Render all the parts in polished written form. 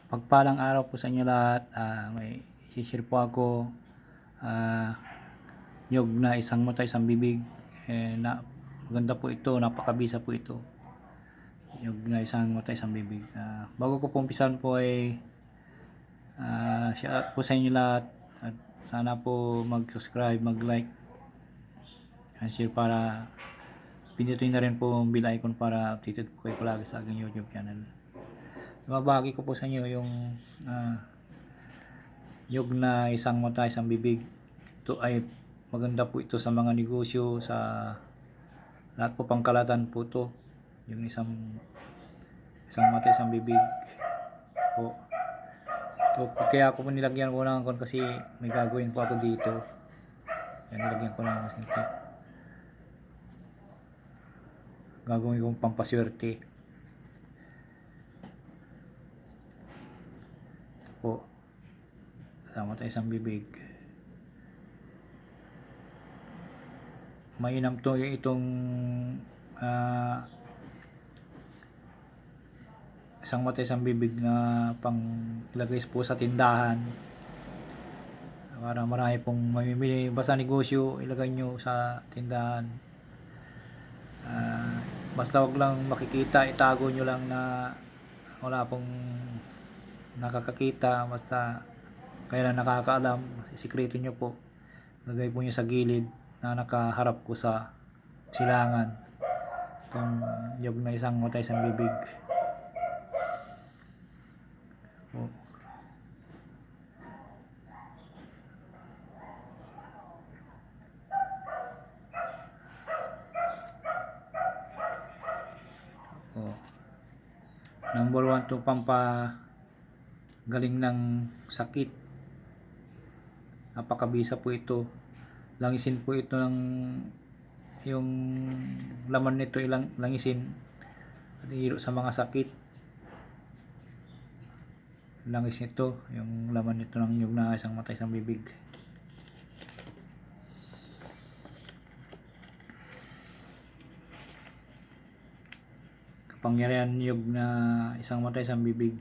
Pagpalang araw po sa inyo lahat. May share po ako. Nyug na isang mata, isang bibig. Maganda po ito, napakabisa po ito. Nyug na isang mata, isang bibig. Bago ko po umpisan po ay share po sa inyo lahat. At sana po mag-subscribe, mag-like, and share para pindutin na rin po ang bell icon para updated po kayo palagi sa aking YouTube channel. Mabahagi ko po sa inyo yung nyug na isang mata, isang bibig. Ito ay maganda po ito sa mga negosyo, sa lahat po pangkalatan po to. Yung isang mata, isang bibig po. Ito, kaya ako po nilagyan ko ng kasi may gagawin po ako dito. Yan, nilagyan ko ng ito. Gagawin kong pampaswerte. Ito po. Isang mata, isang bibig. Mainam to itong isang mata, isang bibig na pang ilagay po sa tindahan para marami pong mamimili. Basta negosyo, ilagay nyo sa tindahan. Basta wag lang makikita, itago nyo lang na wala pong nakakakita. Basta kaya lang nakakaalam, sikreto nyo po. Lagay po nyo sa gilid na nakaharap ko sa silangan. Itong nyug na isang mata, isang bibig. Number 1 to pampagaling ng sakit. Napakabisa po ito. Langisin po ito ng yung laman nito, ilang langisin at ihiro sa mga sakit. Langis nito, yung laman nito ng nyug na isang mata, isang bibig. Kapangyarihan nyug na isang mata, isang bibig.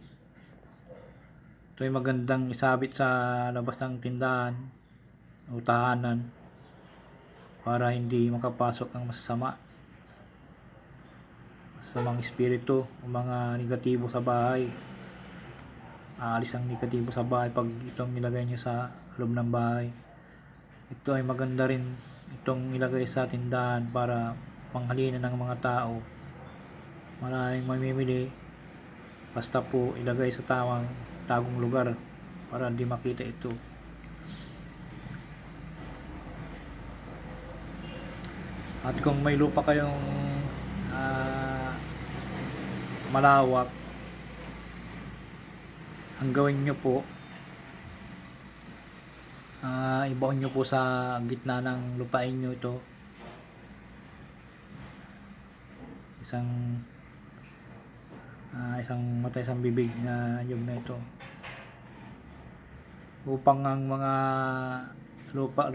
Ito ay magandang isabit sa labas ng tindahan o tahanan para hindi makapasok ang masasamang espiritu o mga negatibo sa bahay. Aalis ang negatibo sa bahay pag itong nilagay nyo sa loob ng bahay. Ito ay maganda rin itong ilagay sa tindahan para panghalina ng mga tao. Maraming mamimili, basta po ilagay sa tagong lugar para hindi makita ito. At kung may lupa kayong malawak, ang gawin nyo po, ibaon nyo po sa gitna ng lupain nyo ito isang mata, isang bibig na nyug na ito, upang ang mga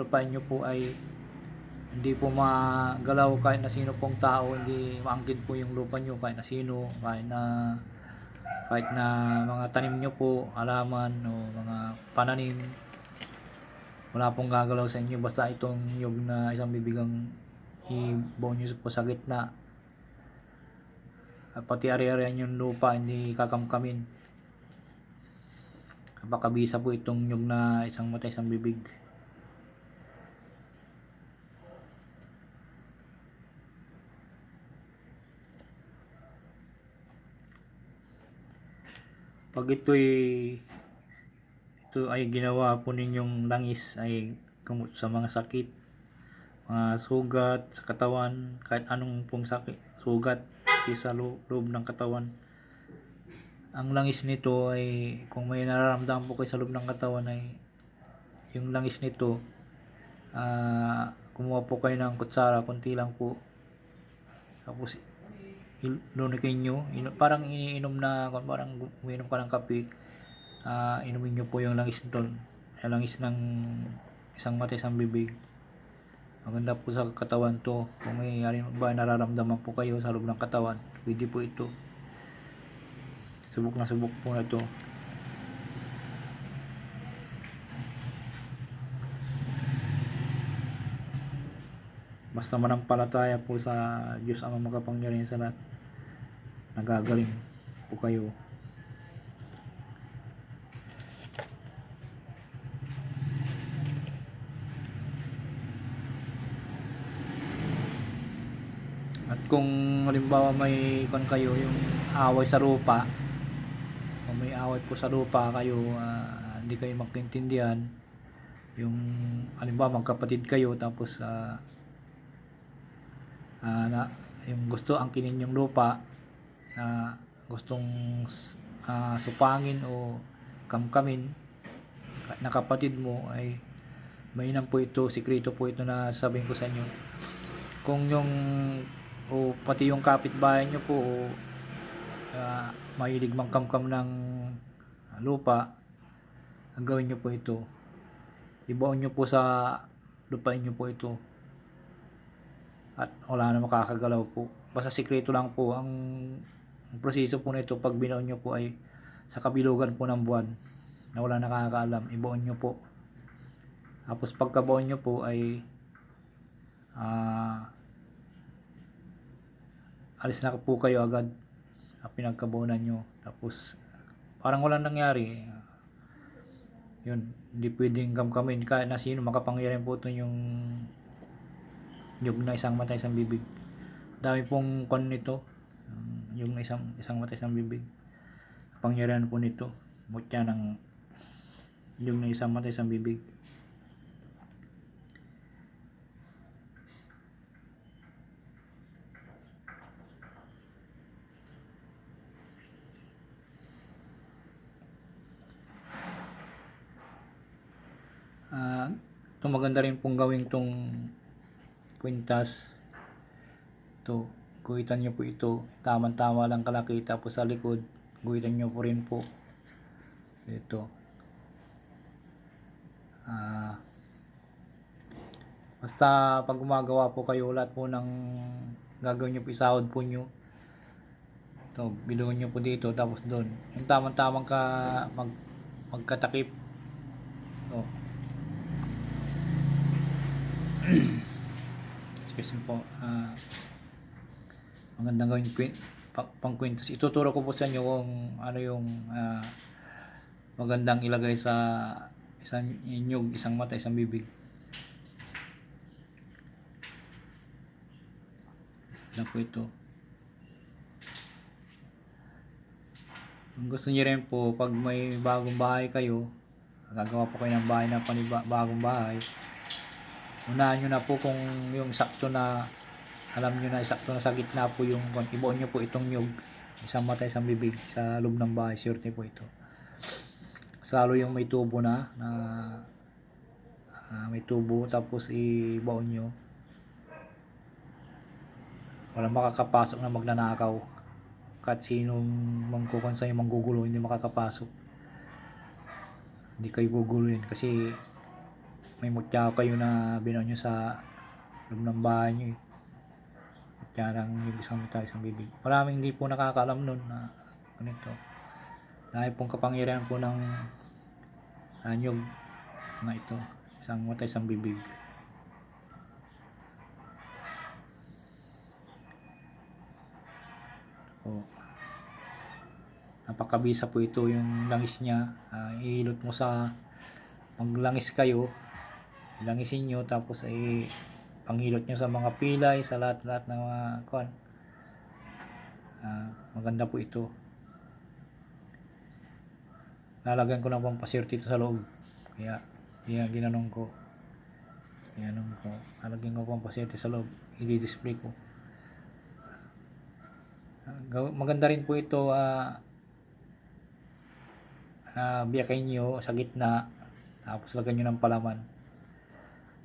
lupain nyo po ay hindi po magalaw kahit na sino pong tao. Hindi maangkin po yung lupa nyo kahit na sino, kahit na mga tanim nyo po, halaman o mga pananim, wala pong gagalaw sa inyo. Basta itong nyug na isang bibigang ibaon nyo po sa gitna. At pati ari-arian yung lupa hindi kakamkamin. Napakabisa po itong nyug na isang mata, isang bibig. Pag ito ay ginawa po ninyong langis, ay gamot sa mga sakit, mga sugat sa katawan, kahit anong pong sakit, sugat sa loob ng katawan. Ang langis nito ay, kung may nararamdaman po kayo sa loob ng katawan, ay yung langis nito, kumuha po kayo ng kutsara, kunti lang po, tapos ilunikin nyo, parang iniinom na, parang umiinom ka ng kape. Inumin nyo po yung langis nito, yung langis ng isang mata, isang bibig. Maganda po sa katawan to. Kung may nararamdaman po kayo sa loob ng katawan, pwede po ito. Subok na subok po na ito. Basta manampalataya po sa Diyos ang makapangyarihan sa lahat, nagagaling po kayo. At kung halimbawa may kon kayo yung away sa lupa, kung may away po sa lupa kayo, hindi kayo magkaintindihan, yung halimbawa magkapatid kayo tapos na yung gusto angkinin yung lupa, gustong supangin o kamkamin na kapatid mo, ay mainam po ito, sikreto po ito na sabihin ko sa inyo. Kung yung o pati yung kapitbahay nyo po mahilig mangkamkam ng lupa, ang gawin nyo po ito, ibaon nyo po sa lupain nyo po ito at wala na makakagalaw po. Basta sikreto lang po. Ang proseso po nito pag binaon nyo po ay sa kabilugan po ng buwan na wala nakakaalam, ibaon nyo po. Tapos pagkabaon nyo po ay alis na po kayo agad sa pinagkabaonan nyo. Tapos parang walang nangyari. Yun, hindi pwedeng kamkamin kahit na sino. Makapangyarihan po ito yung nyug na isang mata isang bibig. Dami pong kon nito, yung isang mata isang bibig. Pangyarihan po nito, mutya ng yung na isang mata isang bibig. Ito maganda rin pong gawing tong kwintas. Ito, guhitan nyo po ito, tama-tama lang kalaki, tapos sa likod guhitan nyo po rin po ito. Basta pag gumagawa po kayo, lahat po ng gagawin nyo po, isahod po nyo ito, biluhin nyo po dito, tapos doon yung tamang-tamang magkatakip ito. Excuse me po. Magandang gawin pang kwintas. Ituturo ko po sa inyo kung ano yung magandang ilagay sa isang inyog, isang mata, isang bibig. Ano po ito. Kung gusto niyo rin po, pag may bagong bahay kayo, gagawa po kayo ng bahay na bagong bahay, unahan nyo na po kung yung sakto na, alam nyo na sakto na sa gitna po yung, ibuon nyo po itong nyug, isang mata isang bibig sa loob ng bahay, surety po ito. Salo yung may tubo na may tubo, tapos ibaon nyo, walang makakapasok na magnanakaw. Kahit sinong mangkukuhan sa'yo, manggugulo, hindi makakapasok. Hindi kayo guguluhin kasi may mutya kayo na binaon nyo sa loob ng bahay nyo eh. Mutya lang yung isang mata, isang bibig. Maraming hindi po nakakaalam nun na ganito. Dahil pong kapangyarihan po ng nyug na ito, isang mata, isang bibig. Napakabisa po ito yung langis niya. Ihilot mo sa, maglangis kayo, langisin nyo, tapos ay panghilot nyo sa mga pilay, sa lahat ng mga kuan. Maganda po ito. Lalagyan ko ng pampaswerte ito sa loob, kaya ginanong ko. Lalagyan ko pampaswerte sa loob, i-display ko. Maganda rin po ito, biyakin nyo sa gitna, tapos lagyan nyo ng palaman,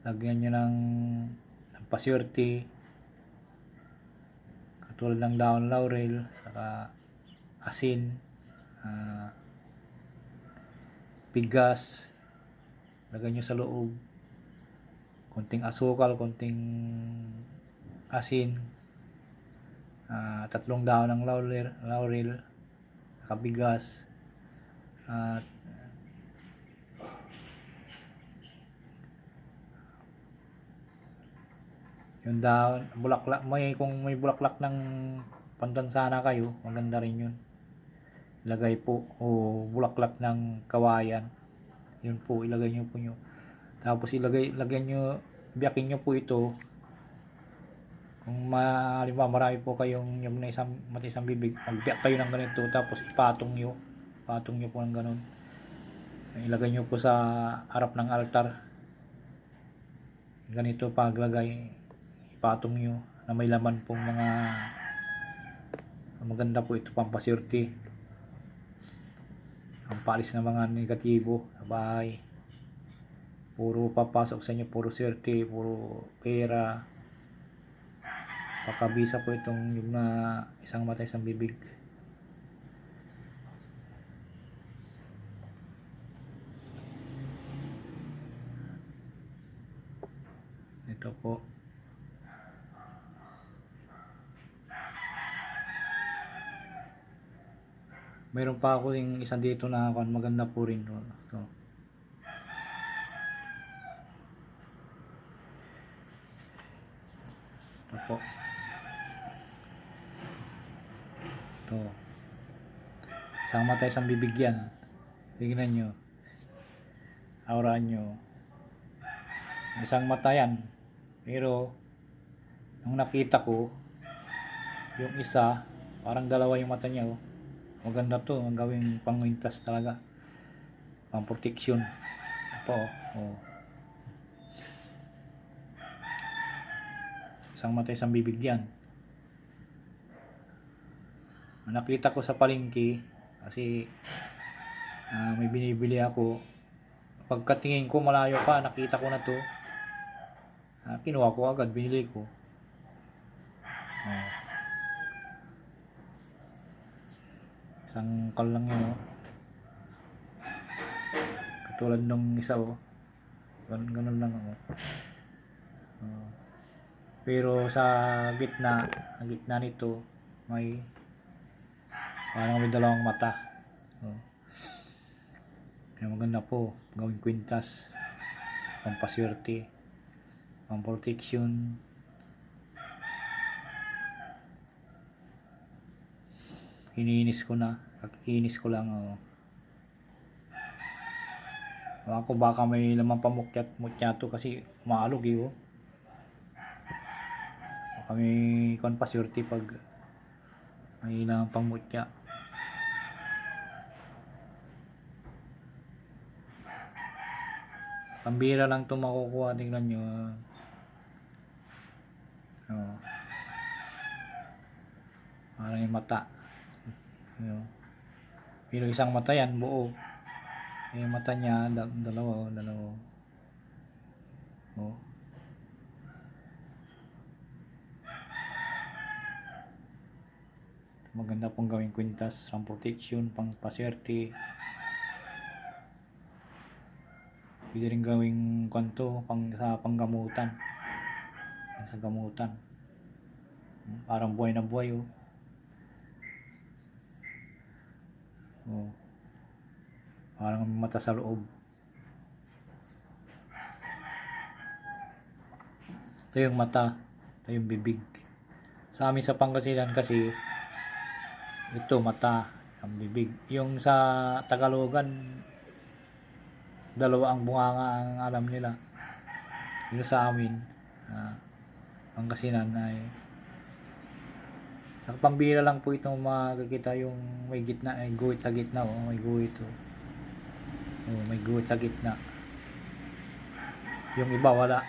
lagyan nyo ng paswerte katulad ng daon laurel, saka asin, bigas, lagyan nyo sa loob, konting asukal, konting asin, 3 daon ng laurel, saka bigas, at Yung dahon, bulaklak, kung may bulaklak ng pantansana kayo, maganda rin yun. Ilagay po, o bulaklak ng kawayan. Yun po, ilagay nyo po nyo. Tapos lagyan nyo, biyakin nyo po ito. Kung halimbawa marami po kayong yung na isang bibig, magbiyak kayo ng ganito, tapos ipatong nyo po ng ganun. Ilagay nyo po sa harap ng altar. Ganito paglagay, ipatong nyo na may laman pong mga maganda po ito, pampaswerte, ang palis ng mga negatibo sa bahay. Puro papasok sa inyo, puro swerte, puro pera. Pakabisa po itong yung na isang mata isang bibig. Ito po. Mayroon pa ako yung isang dito na maganda po rin. Ito. Ito po. Ito. Isang mata isang bibig yan. Tingnan nyo. Aura nyo. Isang mata yan. Pero nung nakita ko, yung isa, parang dalawa yung mata niya. Oh. Maganda to, ang gawing pangwintas talaga. Pang protection. Ito, oh. Isang mata isang bibig yan. Nakita ko sa palengke kasi may binibili ako. Pagkatingin ko malayo pa, nakita ko na to. Kinuha ko agad, binili ko. Isang kal lang yun. Katulad nung isa. Ganun lang ako. Pero sa gitna nito may parang may dalawang mata. Kaya maganda po, gawing kwintas, pampaswerte, pamprotection. Kininis ko na, kakikinis ko lang. Ako baka may lamang pamutya to kasi maalog eh. Baka may panswerte pag may lamang pamutya. Pambira lang ito makukuha. Tingnan nyo. Parang yung mata. Pero isang mata yan, buo. Yung mata niya, dalawa. Oh. Maganda pong gawing kwintas, pang protection, pang paswerte. Pwede rin gawing kanto sa panggamutan. Sa gamutan. Parang buhay na buhay. Parang mata sa loob. Ito yung mata. Ito yung bibig. Sa amin sa Pangasinan kasi ito mata, ang bibig. Yung sa Tagalogan, dalawa ang bunganga ang alam nila. Yung sa amin, Pangasinan ay sa pambira lang po itong makikita yung may gitna, ay guhit sa gitna. May guhit. May guhit sa gitna. Yung iba wala.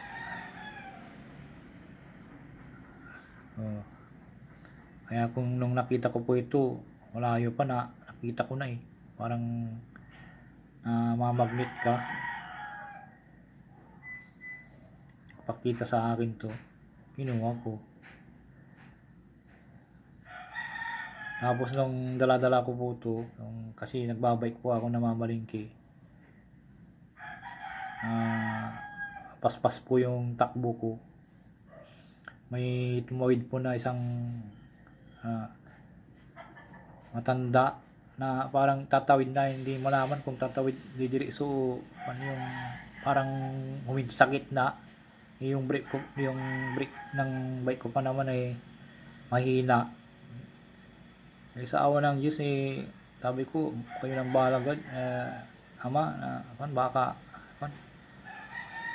Kaya kung nung nakita ko po ito, malayo pa na, nakita ko na eh. Parang mamagnet ka. Pakita sa akin to. Kinuha ko. Tapos nung dala-dala ko po ito, kasi nagbabike po ako, namamalingki. Paspas po yung takbo ko. May tumawid po na isang matanda na parang tatawid na, hindi malaman kung tatawid didiretso o ano yung parang huminto sa gitna. yung brake ng bike ko pa naman ay mahina. Sa awa ng Diyos sabi ko kayo nang bahala God, ama na baka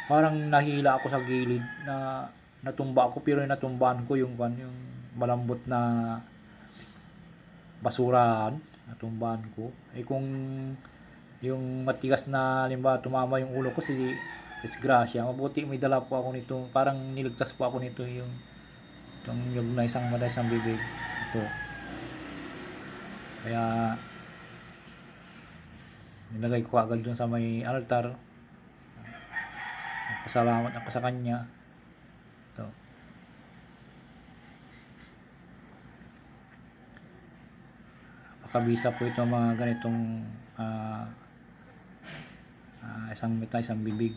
parang nahila ako sa gilid na natumba ako, pero natumbahan ko yung malambot na basurahan, natumbahan ko. Kung yung matigas na limba tumama yung ulo ko, si disgrasya, mabuti may dala po ako nito, parang niligtas po ako nito, itong nyug na isang mata isang bibig ito. Kaya nilagay ko agad dun sa may altar. Pasalamat ako sa kanya. Ito. Napakabisa po ito mga ganitong isang mata isang bibig.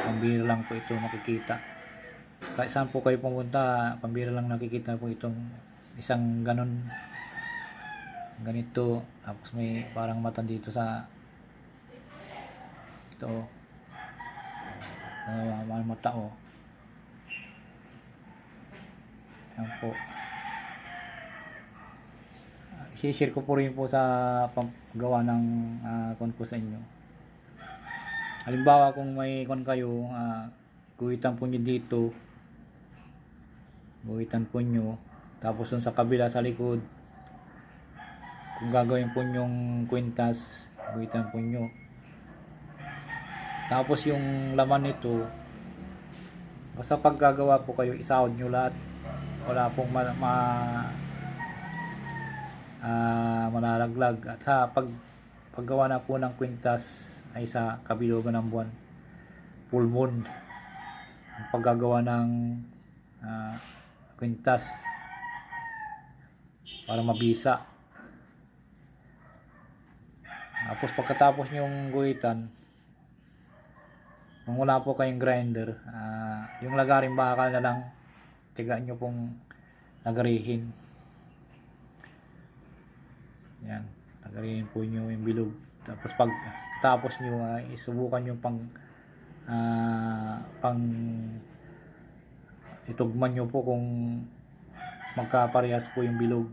Pambira lang po ito nakikita. Kahit saan po kayo pumunta, pambira lang nakikita po itong isang ganito. Tapos may parang mata dito sa ito. Mata Ayan po. I-share ko po rin po sa paggawa ng ko sa inyo. Halimbawa kung may kayo, guhitan po nyo dito. Guhitan po nyo. Tapos dun sa kabila sa likod, kung gagawin po nyong kwintas, guhitan po nyo. Tapos yung laman nito, basta pag gagawa po kayo, isahod nyo lahat. Wala pong malalaglag. At sa paggawa na po ng kwintas ay sa kabilugan ng buwan, full moon, ang paggagawa ng kwintas para mabisa. Tapos pagkatapos yung guhitan, kung wala po kayong grinder, yung lagaring bakal na lang tigaan nyo pong lagarihin. Yan, lagarihin po nyo yung bilog. Tapos pag tapos nyo, isubukan nyo pang itugman nyo po kung magkaparehas po yung bilog.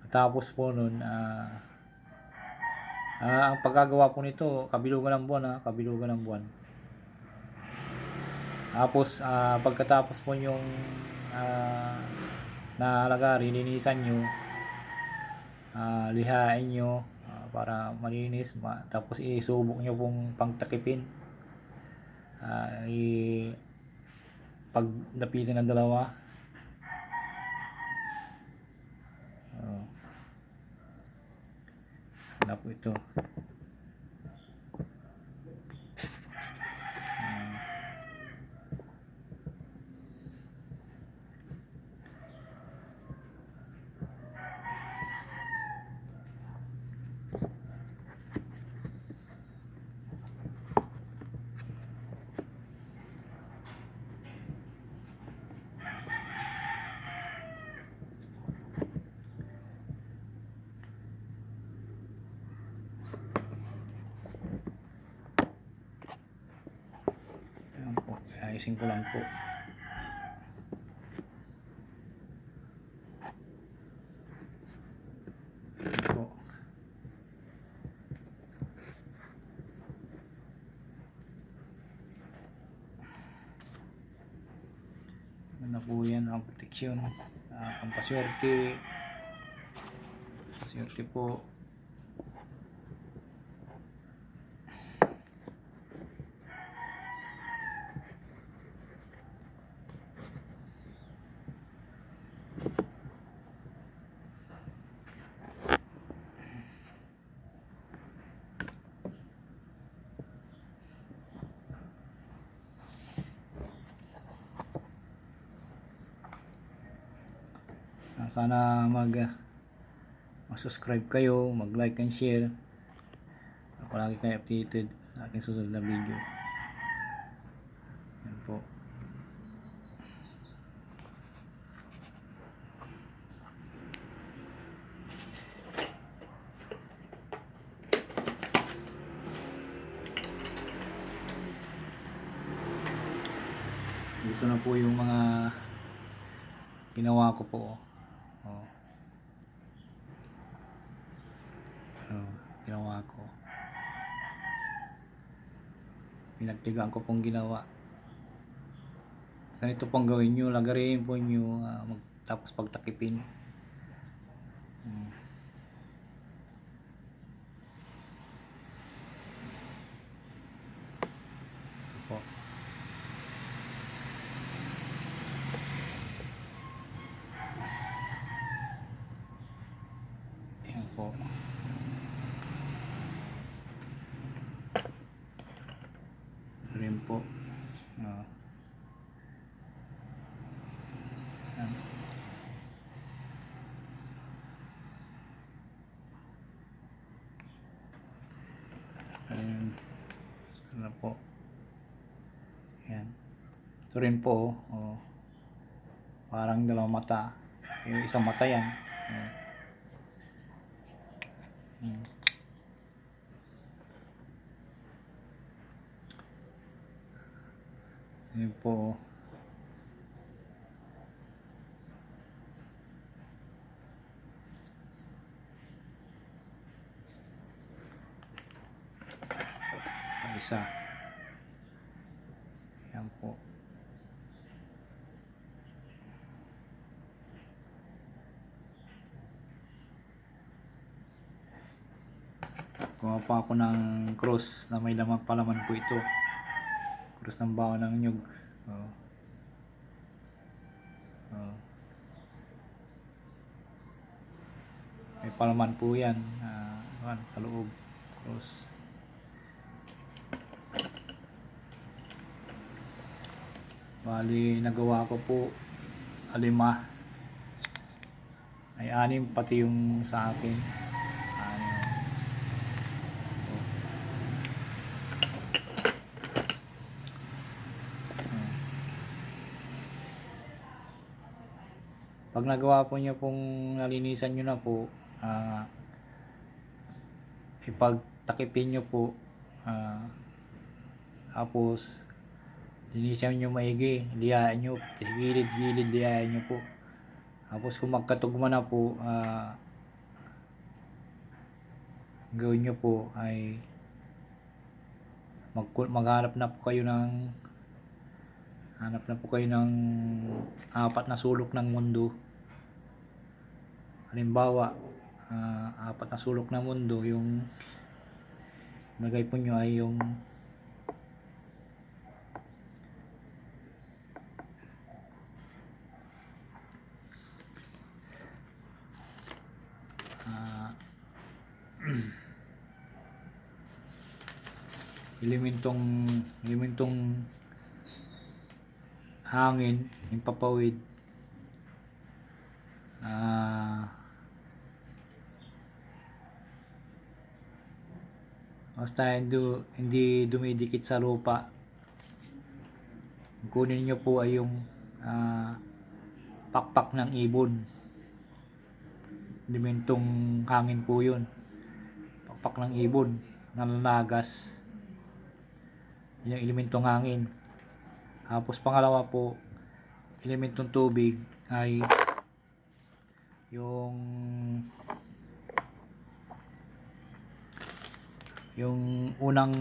Tapos po nun, ang paggagawa po nito, kabilugan ng buwan, kabilugan ng buwan. Tapos pagkatapos po yung nalagari, linisan nyo, lihain nyo para malinis, tapos isubok nyo pong pangtakipin. Pag napitin ng dalawa, na po ito. Ayusin ko lang po. Ito. Ano po yan ang proteksyon, pampaswerte. Paswerte po. Sana mag-subscribe kayo, mag-like and share. Palagi kayo updated sa aking susunod na video. Yan po. ito na po yung mga ginawa ko po. Oh. Oh, ginawa ko. Pinagtigaan ko pong ginawa. Ganito pong gawin nyo. Lagarin po nyo. Tapos pagtakipin. Ito po. Ayan po. Rin po. Oh. Ayan. Ayan. Ano po. Ayan. Ito rin po. Oh. Parang dalawang mata. Yung isang mata yan. Oh. Ayan po. Isa. Ayan po. Gumawa pa ako ng cross na may palaman po ito. Cross ng baon ng nyug. Oh. Oh. May palaman po yan. Sa loob. Cross. Bali, nagawa ko po 5. Ay 6 pati yung sa akin. Pag nagawa po niyo pong nalinisan nyo na po, ipagtakipin nyo po, tapos linisan nyo maigi, liyain nyo, gilid-gilid liyain nyo po. Tapos kung magkatugma na po, gawin nyo po ay maghanap na po kayo ng 4 na sulok ng mundo. Halimbawa, 4 na sulok ng mundo, yung lagay po nyo ay yung elementong hangin, yung papawid, basta hindi dumidikit sa lupa. Kunin nyo po ay yung pakpak ng ibon. Elementong hangin po yun. Pakpak ng ibon, nananagas. Yung elementong hangin. Tapos pangalawa po, elementong tubig ay yung unang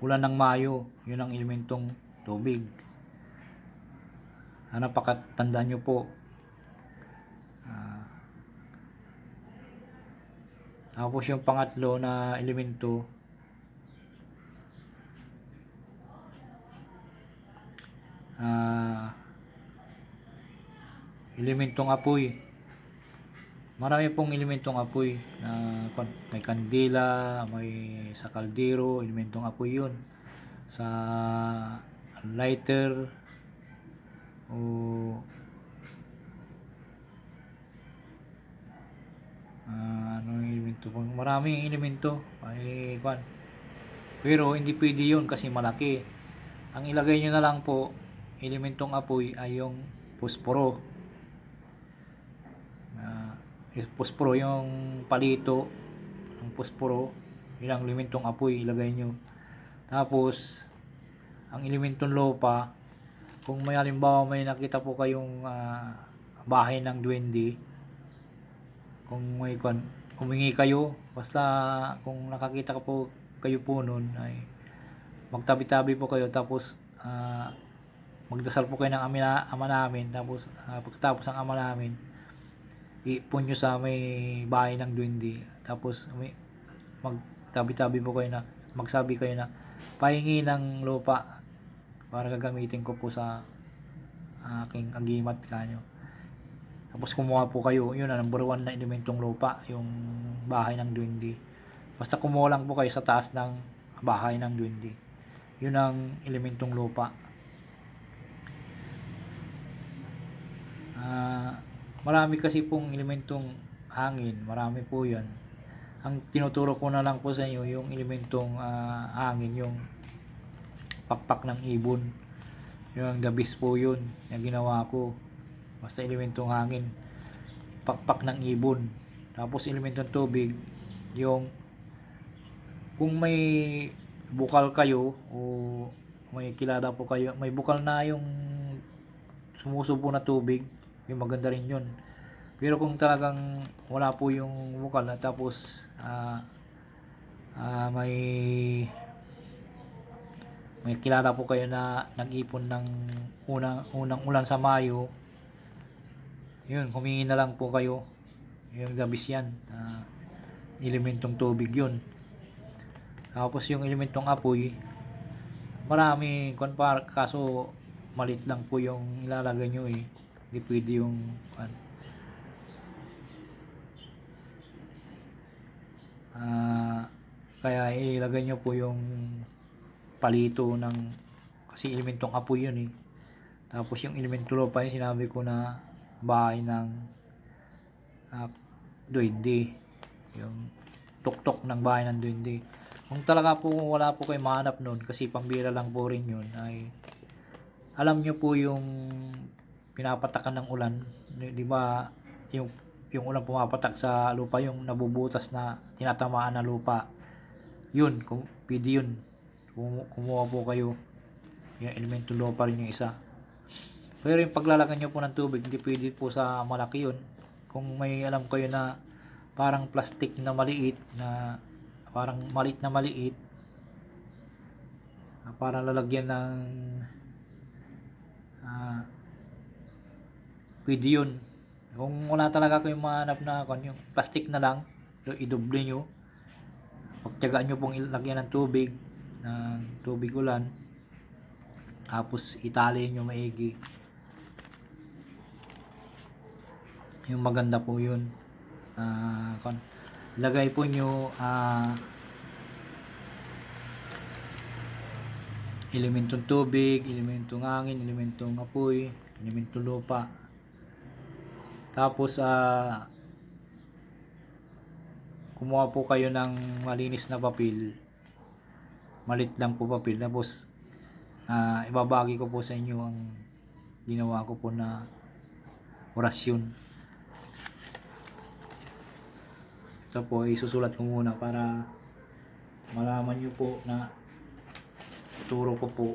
ulan ng Mayo, yun ang elementong tubig. Napakatandaan nyo po. Tapos yung pangatlo na elemento, elementong apoy. Marami pong elementong apoy. May kandila, may sa kaldero, elementong apoy yun. Sa lighter, o anong elemento po? Maraming elemento. Pero hindi pwede yun kasi malaki. Ang ilagay nyo na lang po, elementong apoy ay yung posporo. Posporo, yung palito ng posporo, yun ang elementong apoy ilagay nyo. Tapos ang elementong lupa kung may halimbawa may nakita po kayong bahay ng duwende, kung may humingi kayo, basta kung nakakita ka po kayo po nun, ay magtabi-tabi po kayo, tapos magdasal po kayo ng ama namin, tapos pagkatapos ng ama namin, iipon nyo sa may bahay ng duwende, tapos magtabi-tabi po kayo na magsabi kayo na pahingi ng lupa para gagamitin ko po sa aking agimat kanyo. Tapos kumuha po kayo, yun na number 1 na elementong lupa, yung bahay ng duwende. Basta kumuha lang po kayo sa taas ng bahay ng duwende, yun ang elementong lupa. Marami kasi pong elementong hangin, marami po yan. Ang tinuturo ko na lang po sa inyo yung elementong hangin, yung pakpak ng ibon, yung the best po yun yung ginawa ko. Basta elementong hangin, pakpak ng ibon. Tapos elementong tubig, yung kung may bukal kayo o may kilala po kayo, may bukal na yung sumusubo na tubig, yung maganda rin yun. Pero kung talagang wala po yung bukal na, tapos may kilala po kayo na nag-ipon ng unang ulan sa Mayo, yun, humingi na lang po kayo, yung gabis yan, elementong tubig yun. Tapos yung elementong apoy, marami kaso malit lang po yung ilalagay nyo eh, hindi pwede yung kaya ilagay nyo po yung palito ng, kasi elementong apoy yun eh. Tapos yung elementong lupa yung sinabi ko na bahay ng duwende, yung tuktok ng bahay ng duwende. Kung talaga po wala po kayo mahanap nun, kasi pambira lang po rin yun, ay alam nyo po yung pinapatakan ng ulan, di ba, yung ulan pumapatak sa lupa, yung nabubutas na tinatamaan na lupa, yun, pwede yun. Kumuha po kayo, yung elementong lupa rin yung isa. Pero yung paglalagyan nyo po ng tubig, hindi pwede po sa malaki yun. Kung may alam kayo na parang plastic na maliit, na parang maliit na parang lalagyan ng pwede yun. Kung wala talaga kayong mahanap na yung plastic na lang, idoble nyo, pagtiyagaan nyo pong ilagyan ng tubig ulan, tapos itali nyo maigi, yung maganda po yun. Lagay po nyo elementong tubig, elementong hangin, elementong apoy, elementong lupa. Tapos kumuha po kayo ng malinis na papel, malit lang po papel, tapos ibabagi ko po sa inyo ang ginawa ko po na orasyon. Ito po, isusulat ko muna para malaman nyo po na turo ko po.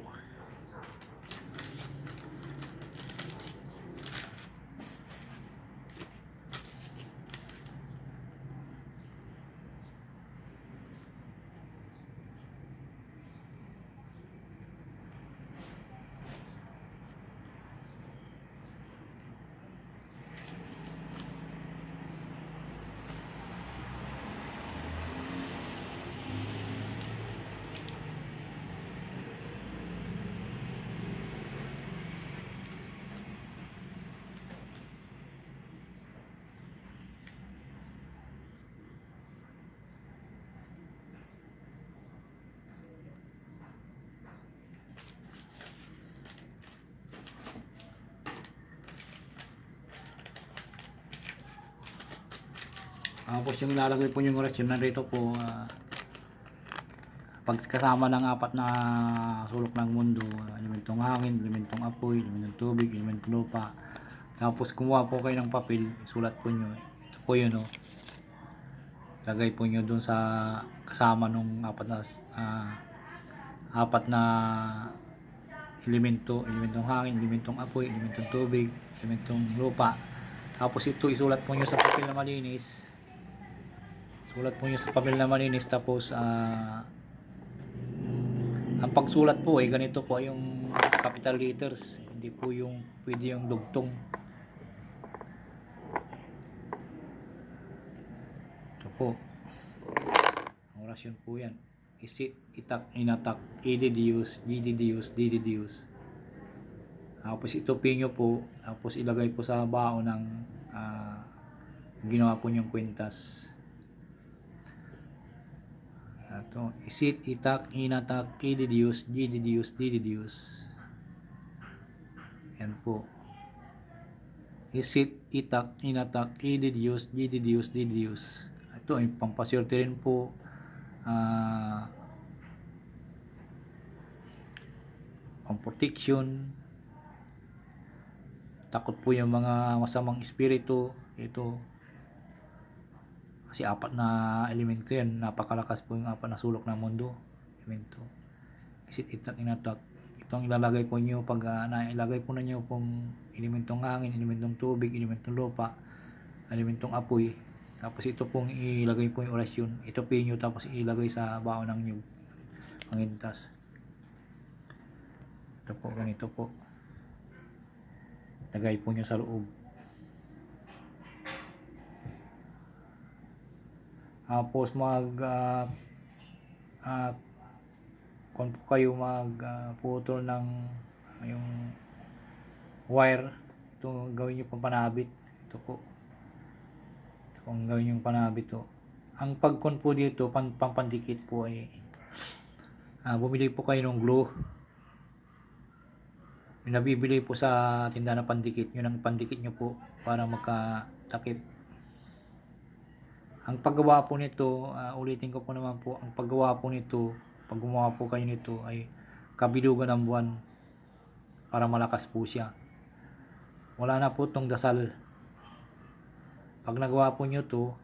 Tapos yung ilalagay po yung orasyon na rito po, pagkasama ng 4 na sulok ng mundo, elementong hangin, elementong apoy, elementong tubig, elementong lupa. Tapos kumuha po kayo ng papel, isulat po nyo. Ito po yun, oh. Lagay po nyo dun sa kasama nung 4 na elementong hangin, elementong apoy, elementong tubig, elementong lupa. Tapos ito isulat po nyo sa papel na malinis. Sulat po nyo sa papel na malinis. Tapos ang pagsulat po ay ganito po yung capital letters. Hindi po yung pwede yung dugtong. Ito po. Ang orasyon po yan. Isit, itak, inatak, ididius, dididius, dididius. Tapos itupin nyo po. Tapos ilagay po sa bao ng ginawa po nyong kwentas. Ito, isit, itak, inatak, ididius, dididius, dididius. Yan po. Isit, itak, inatak, ididius, dididius, dididius. Ito ay pampaswerte rin po. Pang-protection. Takot po yung mga masamang espiritu. Ito. Kasi 4 na elemento yan. Napakalakas po yung 4 na sulok ng mundo. Elemento. Isit, itak, inatak. Ito ang ilalagay po nyo pag nailagay po na nyo pong elementong hangin, elementong tubig, elementong lupa, elementong apoy. Tapos ito pong ilagay po yung orasyon. Ito po nyo tapos ilagay sa baon ng nyug. Mangintas. Ito po, ganito po. Lagay po nyo sa loob. Tapos kung po kayo putol ng yung wire, ito gawin nyo pang panabit. Ito po. Ito kung gawin yung panabit to. Ang pagkon po dito, pampandikit po ay bumili po kayo ng glue. Yung nabibili po sa tindahan ng pandikit, yun ang pandikit nyo po para magkatakip. Ang paggawa po nito, ulitin ko po naman po, ang paggawa po nito, pag gumawa po kayo nito ay kabilugan ng buwan para malakas po siya. Wala na po itong dasal. Pag nagawa po nyo to,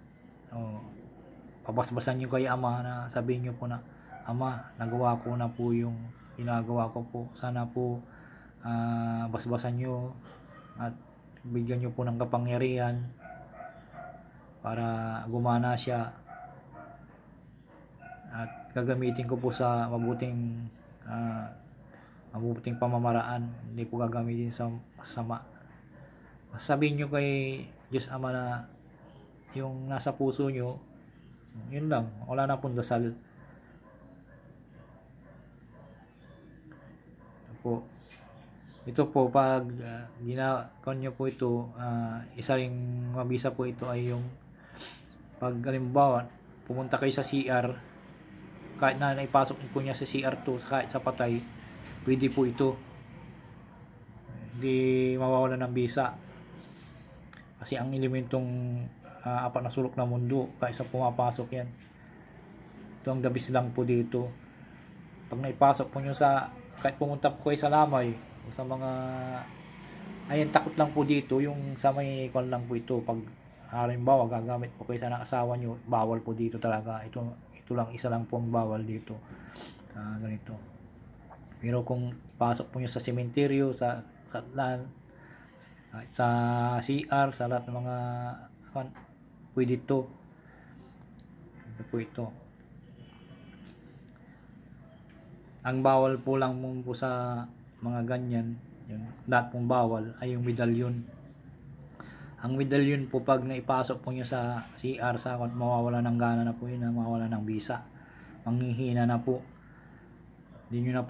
pabasbasan nyo kay Ama na sabihin nyo po na, Ama, nagawa ko na po yung ginagawa ko po. Sana po basbasan nyo at bigyan nyo po ng kapangyarihan para gumana siya at gagamitin ko po sa mabuting pamamaraan, hindi po gagamitin sa masama. Sabihin nyo kay Diyos Ama na yung nasa puso nyo, yun lang, wala na pong dasal. Ito po pag ginagawa nyo po ito, isa ring mabisa po ito ay yung pag halimbawa pumunta kayo sa CR, kahit na naipasok po niya sa CR2 kahit sa patay, pwede po ito, hindi mawawala ng bisa kasi ang elementong 4 na sulok ng mundo, kahit sa pumapasok yan, ito ang dabis lang po dito. Pag naipasok po nyo sa, kahit pumunta po kayo sa lamay o sa mga ayan, takot lang po dito yung sa may kwan lang po ito. Pag halimbawa gagamit po kayo sa asawa nyo, bawal po dito talaga. Ito lang, isa lang po ang bawal dito. Ganito. Pero kung pasok po nyo sa sementeryo, sa CR, sa lahat ng mga pwede ito. Ito po ito. Ang bawal po lang po sa mga ganyan, yung lahat pong bawal ay yung medalyon. Ang medalyon po pag naipasok po nyo sa CR, mawawala ng gana na po yun, mawawala ng bisa, manghihina na po, hindi nyo na po